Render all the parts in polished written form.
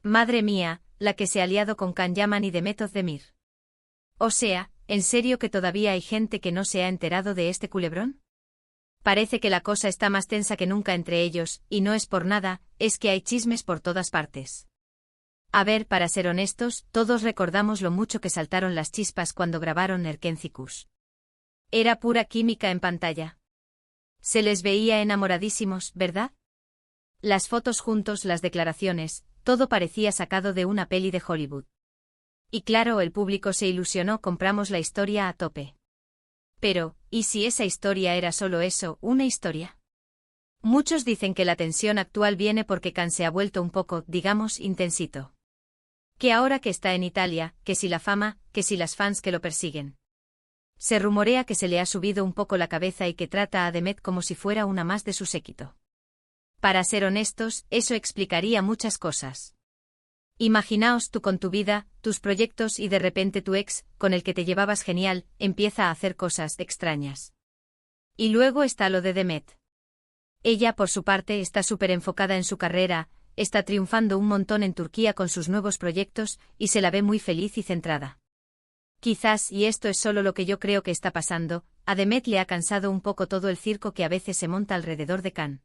Madre mía, la que se ha aliado con Can Yaman y Demet Özdemir. O sea, ¿en serio que todavía hay gente que no se ha enterado de este culebrón? Parece que la cosa está más tensa que nunca entre ellos, y no es por nada, es que hay chismes por todas partes. A ver, para ser honestos, todos recordamos lo mucho que saltaron las chispas cuando grabaron Erkenzikuz. Era pura química en pantalla. Se les veía enamoradísimos, ¿verdad? Las fotos juntos, las declaraciones, todo parecía sacado de una peli de Hollywood. Y claro, el público se ilusionó, compramos la historia a tope. Pero, ¿y si esa historia era solo eso, una historia? Muchos dicen que la tensión actual viene porque Can se ha vuelto un poco, digamos, intensito. Que ahora que está en Italia, que si la fama, que si las fans que lo persiguen. Se rumorea que se le ha subido un poco la cabeza y que trata a Demet como si fuera una más de su séquito. Para ser honestos, eso explicaría muchas cosas. Imaginaos tú con tu vida, tus proyectos y de repente tu ex, con el que te llevabas genial, empieza a hacer cosas extrañas. Y luego está lo de Demet. Ella, por su parte, está súper enfocada en su carrera, está triunfando un montón en Turquía con sus nuevos proyectos y se la ve muy feliz y centrada. Quizás, y esto es solo lo que yo creo que está pasando, a Demet le ha cansado un poco todo el circo que a veces se monta alrededor de Can.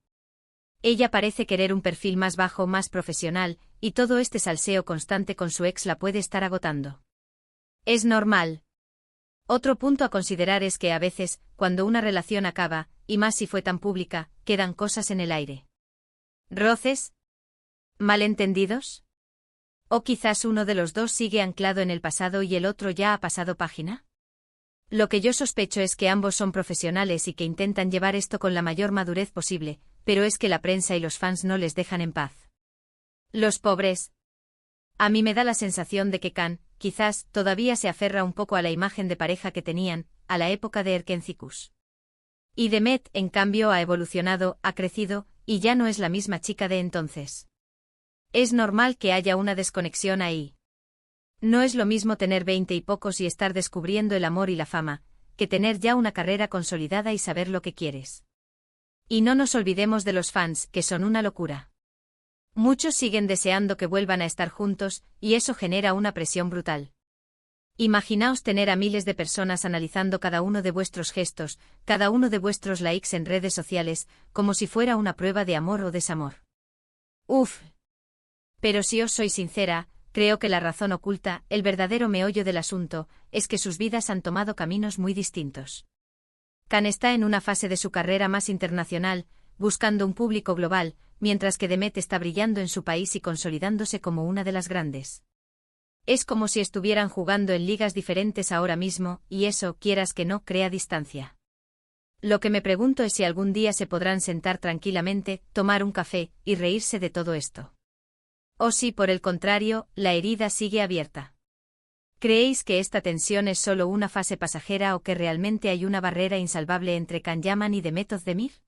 Ella parece querer un perfil más bajo, más profesional, y todo este salseo constante con su ex la puede estar agotando. Es normal. Otro punto a considerar es que a veces, cuando una relación acaba, y más si fue tan pública, quedan cosas en el aire. ¿Roces? ¿Malentendidos? ¿O quizás uno de los dos sigue anclado en el pasado y el otro ya ha pasado página? Lo que yo sospecho es que ambos son profesionales y que intentan llevar esto con la mayor madurez posible, pero es que la prensa y los fans no les dejan en paz. Los pobres. A mí me da la sensación de que Can, quizás, todavía se aferra un poco a la imagen de pareja que tenían, a la época de Erkenzikuz. Y Demet, en cambio, ha evolucionado, ha crecido, y ya no es la misma chica de entonces. Es normal que haya una desconexión ahí. No es lo mismo tener 20 y pocos y estar descubriendo el amor y la fama, que tener ya una carrera consolidada y saber lo que quieres. Y no nos olvidemos de los fans, que son una locura. Muchos siguen deseando que vuelvan a estar juntos, y eso genera una presión brutal. Imaginaos tener a miles de personas analizando cada uno de vuestros gestos, cada uno de vuestros likes en redes sociales, como si fuera una prueba de amor o desamor. Uf. Pero si os soy sincera, creo que la razón oculta, el verdadero meollo del asunto, es que sus vidas han tomado caminos muy distintos. Can está en una fase de su carrera más internacional, buscando un público global, mientras que Demet está brillando en su país y consolidándose como una de las grandes. Es como si estuvieran jugando en ligas diferentes ahora mismo, y eso, quieras que no, crea distancia. Lo que me pregunto es si algún día se podrán sentar tranquilamente, tomar un café, y reírse de todo esto. O si, por el contrario, la herida sigue abierta. ¿Creéis que esta tensión es solo una fase pasajera o que realmente hay una barrera insalvable entre Can Yaman y Demet Özdemir?